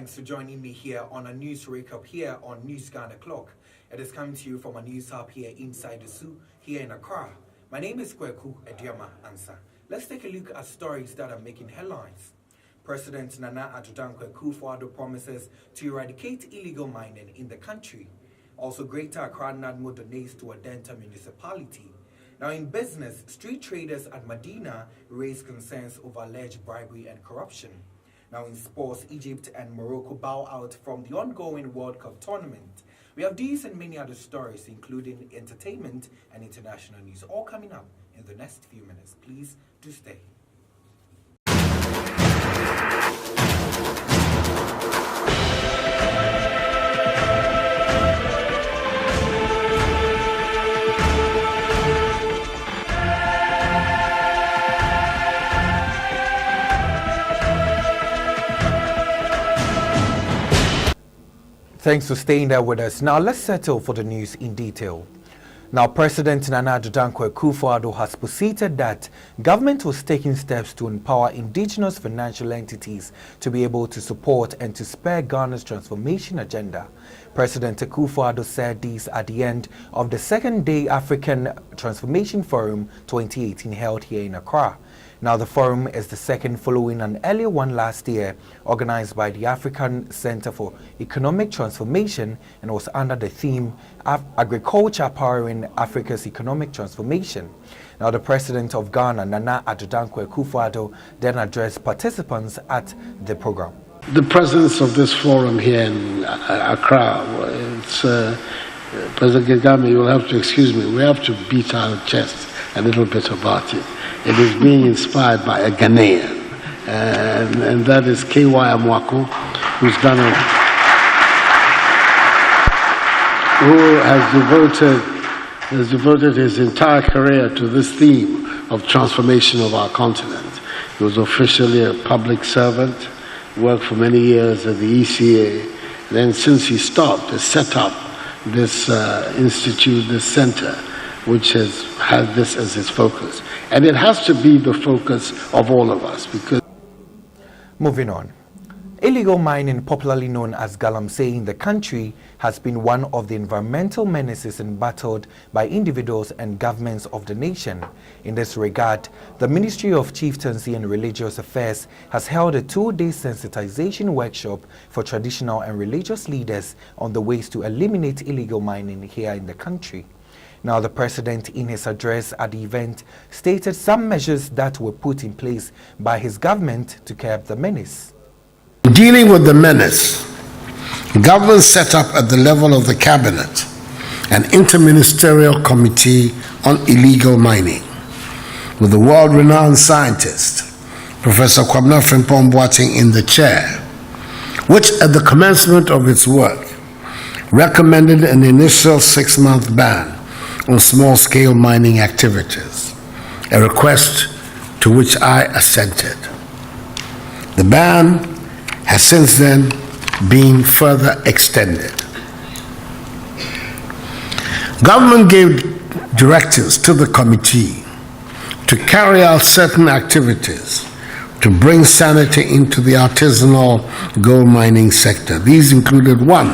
thanks for joining me here on a news recap here on News Ghana Clock. It is coming to you from a news hub here inside the zoo, here in Accra. My name is Kweku Ediama Ansa. Let's take a look at stories that are making headlines. President Nana Addo Akufo-Addo promises to eradicate illegal mining in the country. Also, Greater Accra NADMO donates to Adenta municipality. Now, in business, street traders at Medina raise concerns over alleged bribery and corruption. Now, in sports, Egypt and Morocco bow out from the ongoing World Cup tournament. We have these and many other stories, including entertainment and international news, all coming up in the next few minutes. Please do stay. Thanks for staying there with us. Now let's settle for the news in detail. Now, President Nana Addo Akufo-Addo has posited that government was taking steps to empower indigenous financial entities to be able to support and to spur Ghana's transformation agenda. President Akufo-Addo said this at the end of the second day African Transformation Forum 2018 held here in Accra. Now, the forum is the second following an earlier one last year organized by the African Center for Economic Transformation and was under the theme Agriculture Powering Africa's Economic Transformation. Now, the President of Ghana, Nana Addo Akufo-Addo, then addressed participants at the program. The presence of this forum here in Accra, it's, President Kagame, you will have to excuse me, we have to beat our chest a little bit about it. It is being inspired by a Ghanaian, and that is K.Y. Amwako, who has devoted his entire career to this theme of transformation of our continent. He was officially a public servant, worked for many years at the ECA, and then since he stopped, has set up this institute, this center, which has had this as its focus. And it has to be the focus of all of us because... Moving on. Illegal mining, popularly known as galamsey in the country, has been one of the environmental menaces battled by individuals and governments of the nation. In this regard, the Ministry of Chieftaincy and Religious Affairs has held a 2-day sensitization workshop for traditional and religious leaders on the ways to eliminate illegal mining here in the country. Now, the President, in his address at the event, stated some measures that were put in place by his government to curb the menace. Dealing with the menace, government set up at the level of the cabinet an interministerial committee on illegal mining with the world-renowned scientist, Professor Kwabena Frimpong-Boateng, in the chair, which at the commencement of its work recommended an initial 6-month ban on small-scale mining activities, a request to which I assented. The ban has since then been further extended. Government gave directives to the committee to carry out certain activities to bring sanity into the artisanal gold mining sector. These included 1,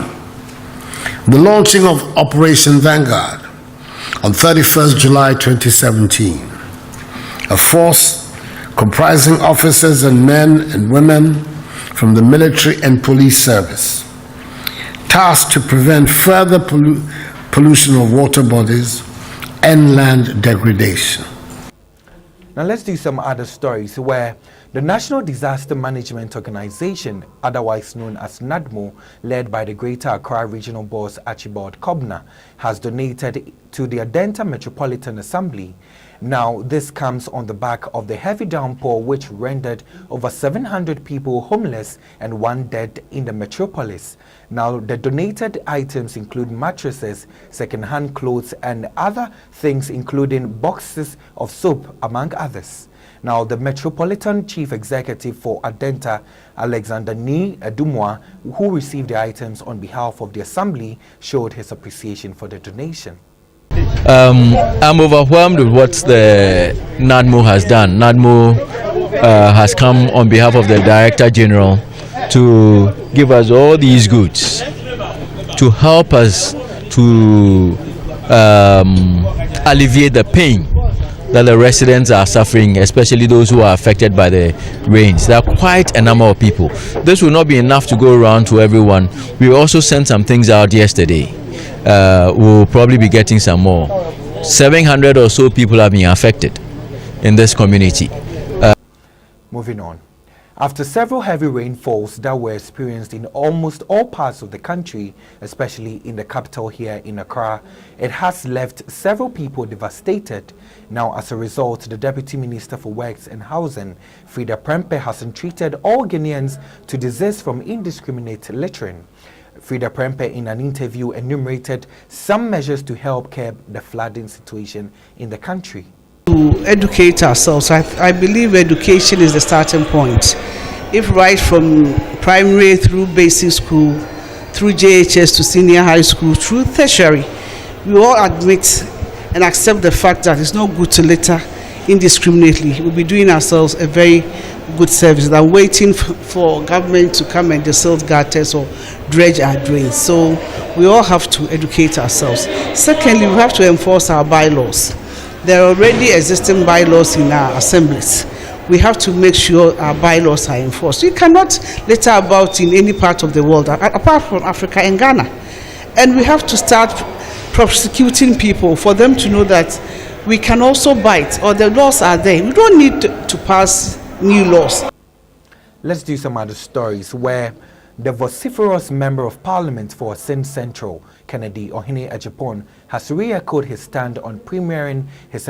the launching of Operation Vanguard on 31st July 2017, a force comprising officers and men and women from the military and police service, tasked to prevent further pollution of water bodies and land degradation. Now let's do some other stories where the National Disaster Management Organization, otherwise known as NADMO, led by the Greater Accra Regional Boss Archibald Kobna, has donated to the Adenta Metropolitan Assembly. Now, this comes on the back of the heavy downpour which rendered over 700 people homeless and 1 dead in the metropolis. Now, the donated items include mattresses, second-hand clothes, and other things, including boxes of soap, among others. Now, the Metropolitan Chief Executive for Adenta, Alexander Ni Dumwa, who received the items on behalf of the Assembly, showed his appreciation for the donation. I'm overwhelmed with what the NADMO has done. NADMO has come on behalf of the Director General to give us all these goods to help us to alleviate the pain that the residents are suffering, especially those who are affected by the rains. There are quite a number of people. This will not be enough to go around to everyone. We also sent some things out yesterday. We'll probably be getting some more. 700 or so people have been affected in this community. Moving on. After several heavy rainfalls that were experienced in almost all parts of the country, especially in the capital here in Accra, it has left several people devastated. Now, as a result, the Deputy Minister for Works and Housing, Frida Prempeh, has entreated all Ghanaians to desist from indiscriminate littering. Frida Prempeh, in an interview, enumerated some measures to help curb the flooding situation in the country. To educate ourselves, I believe education is the starting point. If right from primary through basic school, through JHS to senior high school, through tertiary, we all admit and accept the fact that it's not good to litter indiscriminately. We'll be doing ourselves a very good service than waiting for government to come and silt gutters or dredge our drains. So we all have to educate ourselves. Secondly, we have to enforce our bylaws. There are already existing bylaws in our assemblies. We have to make sure our bylaws are enforced. You cannot litter about in any part of the world, apart from Africa and Ghana. And we have to start prosecuting people for them to know that we can also bite, or the laws are there. We don't need to pass new laws. Let's do some other stories where the vociferous Member of Parliament for Sin Central, Kennedy Ohene Ajapon, has re-echoed his stand on premiering his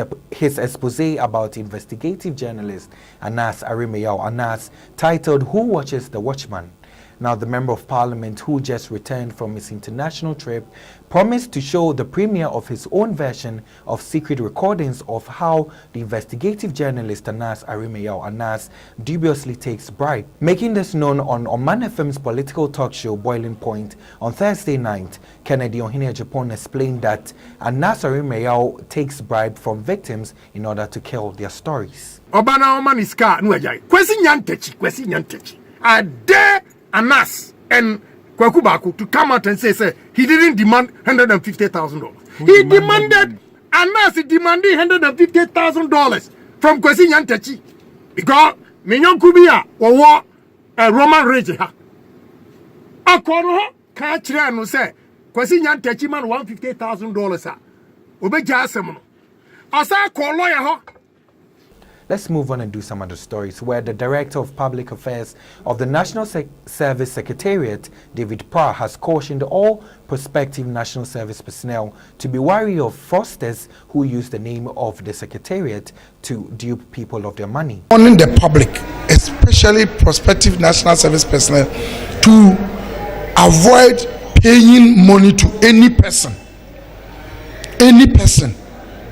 expose about investigative journalist Anas Arimeyao Anas, titled "Who Watches the Watchman?" Now, the Member of Parliament, who just returned from his international trip, promised to show the premiere of his own version of secret recordings of how the investigative journalist Anas Arimeyao Anas dubiously takes bribe. Making this known on Oman FM's political talk show Boiling Point on Thursday night, Kennedy Ohene Ajapon explained that Anas Arimeyao takes bribe from victims in order to kill their stories. Obana Oman is car, Kwesi Nyantechi. I dare Anas and Kwakubaku to come out and say he didn't demand $150,000. He demanded $150,000 from Kwesi Nyantechi because Minyon Kubia or Roman Rage. Akono Kachra no say Kwesi Nyantechi man $150,000. Obeja Semono. Asa call lawyer. Let's move on and do some other stories where the Director of Public Affairs of the National Service Secretariat, David Prah, has cautioned all prospective National Service personnel to be wary of fraudsters who use the name of the Secretariat to dupe people of their money. Warning the public, especially prospective National Service personnel, to avoid paying money to any person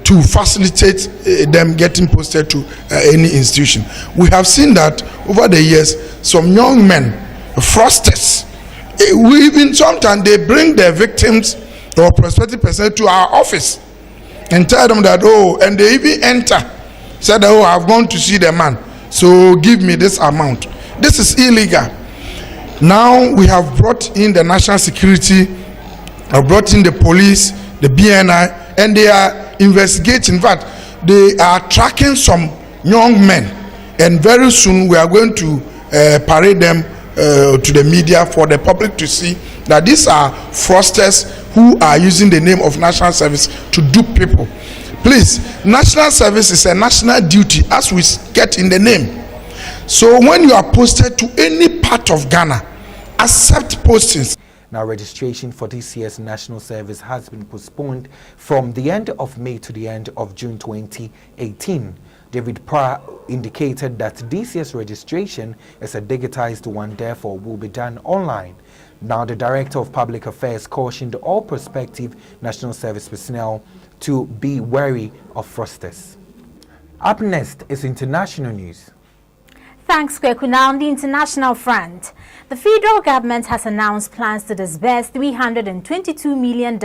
to facilitate them getting posted to any institution. We have seen that over the years, some young men, fraudsters, we even sometimes they bring their victims or prospective personnel to our office and tell them that, and they even enter, said, I've gone to see the man, so give me this amount. This is illegal. Now we have brought in the national security, brought in the police, the BNI, and they are investigating. In fact, they are tracking some young men, and very soon we are going to parade them to the media for the public to see that these are fraudsters who are using the name of National Service to dupe people. Please, National Service is a national duty, as we get in the name. So when you are posted to any part of Ghana, accept postings. Now, registration for this year's National Service has been postponed from the end of May to the end of June 2018. David Prah indicated that this year's registration is a digitized one, therefore will be done online. Now, the Director of Public Affairs cautioned all prospective National Service personnel to be wary of fraudsters. Up next is international news. Thanks, Kweku. Now on the international front, the federal government has announced plans to disburse $322 million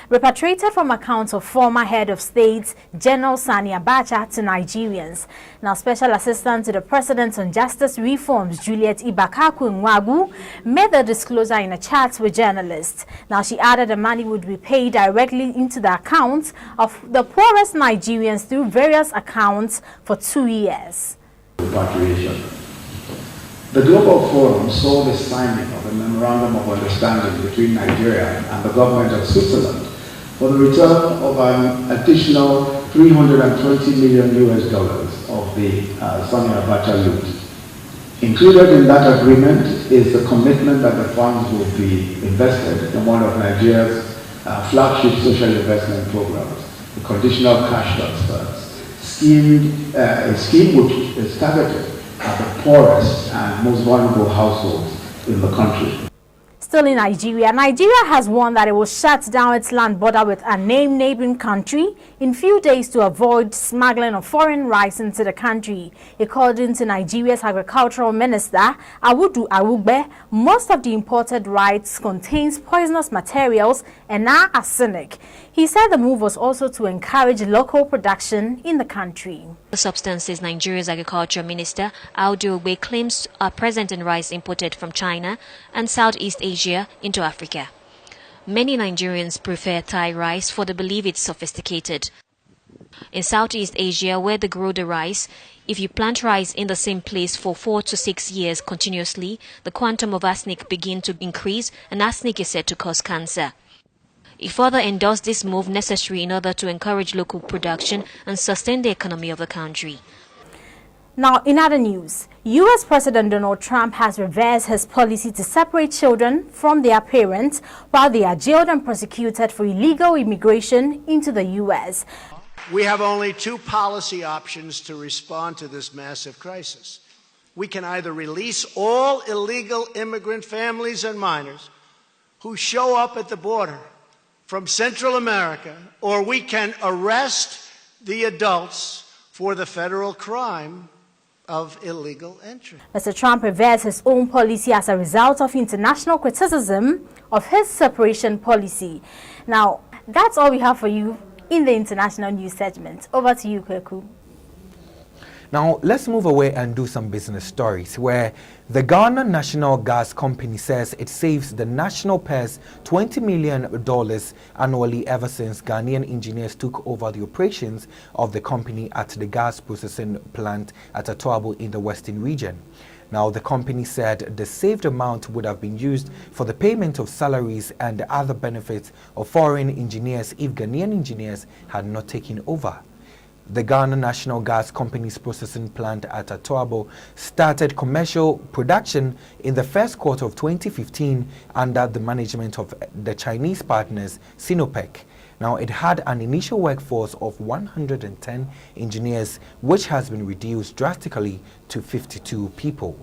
repatriated from accounts of former head of state General Sani Abacha to Nigerians. Now, Special Assistant to the President on Justice Reforms, Juliet Ibakaku Nwagu, made the disclosure in a chat with journalists. Now, she added the money would be paid directly into the accounts of the poorest Nigerians through various accounts for 2 years. Repatriation. The Global Forum saw the signing of a memorandum of understanding between Nigeria and the government of Switzerland for the return of an additional $320 million of the Sani Abacha loot. Included in that agreement is the commitment that the funds will be invested in one of Nigeria's flagship social investment programs, the conditional cash transfers. A scheme which is targeted at the poorest and most vulnerable households in the country. Still in Nigeria, Nigeria has warned that it will shut down its land border with a named neighboring country in few days to avoid smuggling of foreign rice into the country. According to Nigeria's agricultural minister, Awudu Awugbe, most of the imported rice contains poisonous materials and are arsenic. He said the move was also to encourage local production in the country. The substances Nigeria's agriculture minister Audu Ogbe claims are present in rice imported from China and Southeast Asia into Africa. Many Nigerians prefer Thai rice for they believe it's sophisticated. In Southeast Asia, where they grow the rice, if you plant rice in the same place for 4 to 6 years continuously, the quantum of arsenic begins to increase, and arsenic is said to cause cancer. He further endorsed this move necessary in order to encourage local production and sustain the economy of the country. Now, in other news, U.S. President Donald Trump has reversed his policy to separate children from their parents while they are jailed and prosecuted for illegal immigration into the U.S. We have only two policy options to respond to this massive crisis. We can either release all illegal immigrant families and minors who show up at the border from Central America, or we can arrest the adults for the federal crime of illegal entry. Mr. Trump reversed his own policy as a result of international criticism of his separation policy. Now, that's all we have for you in the international news segment. Over to you, Kweku. Now, let's move away and do some business stories where the Ghana National Gas Company says it saves the national purse $20 million annually ever since Ghanaian engineers took over the operations of the company at the gas processing plant at Atoabo in the Western region. Now, the company said the saved amount would have been used for the payment of salaries and other benefits of foreign engineers if Ghanaian engineers had not taken over. The Ghana National Gas Company's processing plant at Atoabo started commercial production in the first quarter of 2015 under the management of the Chinese partners Sinopec. Now, it had an initial workforce of 110 engineers, which has been reduced drastically to 52 people.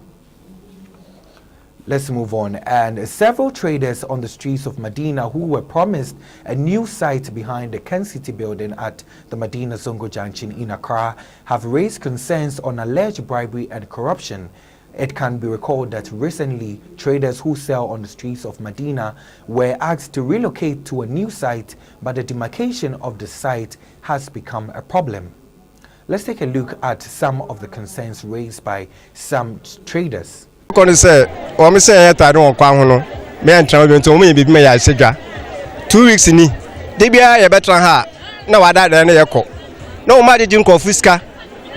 Let's move on. And several traders on the streets of Medina who were promised a new site behind the Ken City building at the Medina Zongo Junction in Accra have raised concerns on alleged bribery and corruption. It can be recalled that recently traders who sell on the streets of Medina were asked to relocate to a new site, but the demarcation of the site has become a problem. Let's take a look at some of the concerns raised by some traders. Kono say o me say ya tare won kwa ho no me antran bi nto mo ye bibi me ya sedwa 2 weeks ni de bia ye betran ha na wada da na ye ko na o ma de jin kofuska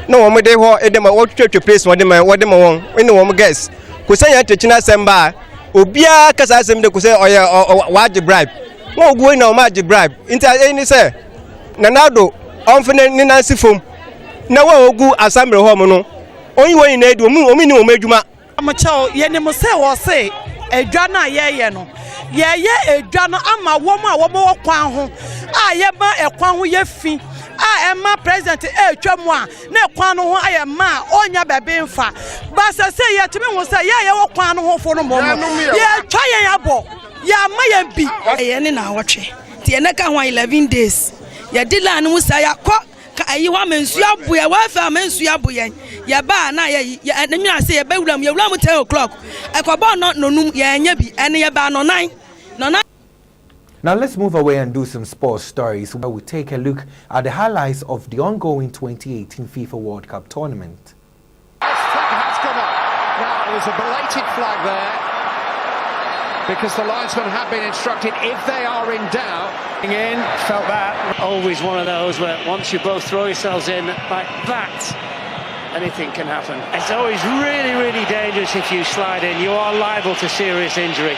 na o mo de ho e de ma wo twetwe place wo de ma won ene wo mo guess ko say ya techina semba obia kasa asem de ko say o ye wa de bribe wo ogu na o ma de bribe inta eni say na nado on fene ni nansi fom na wo ogu asambre ho mo no onyi wo ni na edu o mi ni o madwuma Amacho yene mo se wo se edwa na ye no ye edwa no ama wo mo kwan ho a ye ba ekwan ho ye fi a ema president etwa mu a na ekwan no ho aye ma onya bebe mfa ba se ye timi ho se ye wo kwan no ho fo no mo ye twa ye abo ya ma ye bi ye ne na wotwe tie na ka ho 11 days ye di la no mu sa ya ko ayi wa mensuya buye wa fa mensuya buye ye ba na ye enemi ase ye be wuram 10 o'clock ekoba no nonum ye anya bi ene ye ba no 9 no 9. Now let's move away and do some sports stories where we take a look at the highlights of the ongoing 2018 FIFA World Cup tournament. Has gone up. Now there's a belated flag there because the linesmen have been instructed if they are in doubt. In, felt that. Always one of those where once you both throw yourselves in like that, anything can happen. It's always really, really dangerous if you slide in. You are liable to serious injury.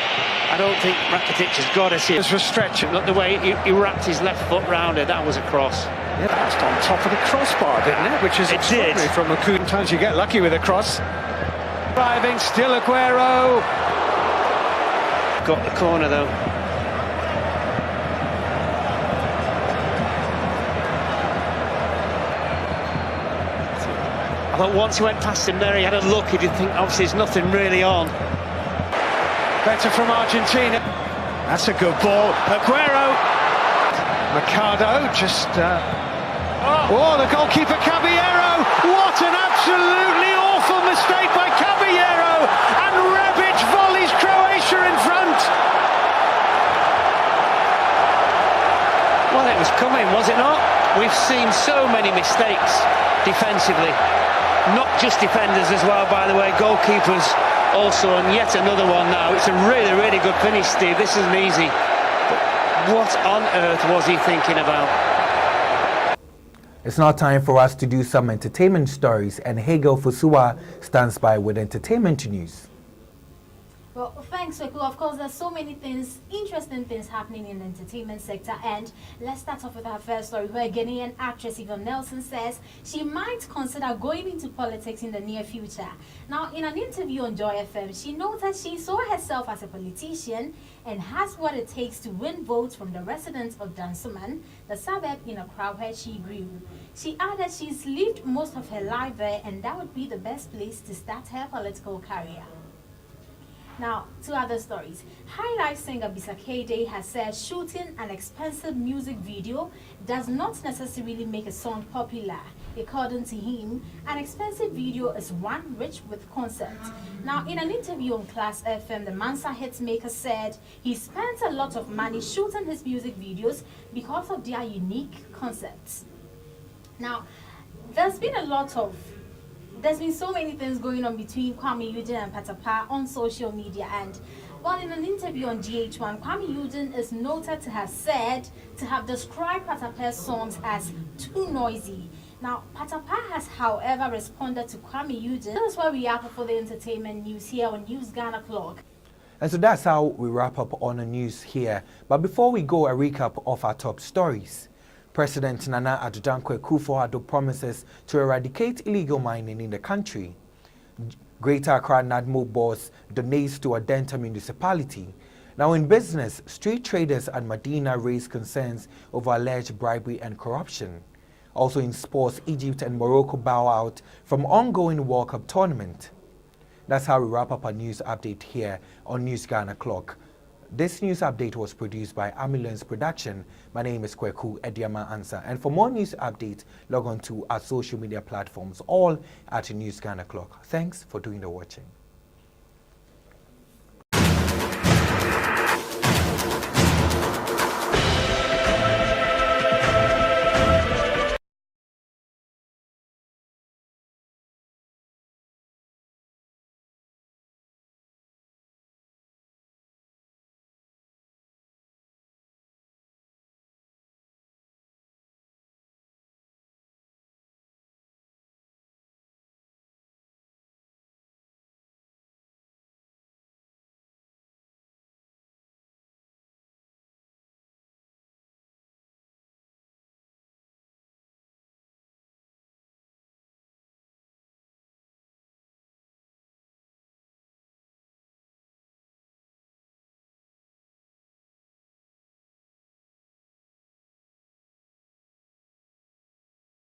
I don't think Rakitic has got us here. It's for stretching. Look the way he wrapped his left foot round it. That was a cross. Yeah, bounced on top of the crossbar, didn't it? Which is extraordinary from Makoun. Sometimes you get lucky with a cross. Driving, still Aguero. Got the corner though. I thought once he went past him there, he had a look. He didn't think, obviously, there's nothing really on. Better from Argentina. That's a good ball. Aguero. Mercado just... Oh, the goalkeeper Caballero. What an absolutely awful mistake by Caballero. And Rebic volleys Croatia in front. Well, it was coming, was it not? We've seen so many mistakes defensively. Not just defenders as well, by the way, goalkeepers also, and yet another one now. It's a really, really good finish, Steve. This isn't easy. But what on earth was he thinking about? It's now time for us to do some entertainment stories, and Hegel Fusua stands by with entertainment news. Well, thanks, Weku. Of course, there's so many things, interesting things happening in the entertainment sector. And let's start off with our first story, where Ghanaian actress Yvonne Nelson says she might consider going into politics in the near future. Now, in an interview on Joy FM, she noted she saw herself as a politician and has what it takes to win votes from the residents of Dansoman, the suburb in Accra where she grew. She added she's lived most of her life there, and that would be the best place to start her political career. Now, two other stories. High Life singer Bisakade has said shooting an expensive music video does not necessarily make a song popular. According to him, an expensive video is one rich with concept. Now, in an interview on Class FM, the Mansa hitmaker said he spends a lot of money shooting his music videos because of their unique concepts. Now, there's been so many things going on between Kwame Eugene and Patapaa on social media, and while in an interview on GH1, Kwame Eugene is noted to have described Patapaa's songs as too noisy. Now, Patapaa has, however, responded to Kwame Eugene. This is where we wrap up for the entertainment news here on News Ghana Clock. And so that's how we wrap up on the news here. But before we go, a recap of our top stories. President Nana Addo Akufo-Addo promises to eradicate illegal mining in the country. Greater Accra NADMO boss donates to Adenta municipality. Now in business, street traders at Medina raise concerns over alleged bribery and corruption. Also in sports, Egypt and Morocco bow out from ongoing World Cup tournament. That's how we wrap up our news update here on News Ghana Clock. This news update was produced by Amulens Production. My name is Kweku Ediama Ansa. And for more news updates, log on to our social media platforms, all at News Ghana Clock. Thanks for doing the watching.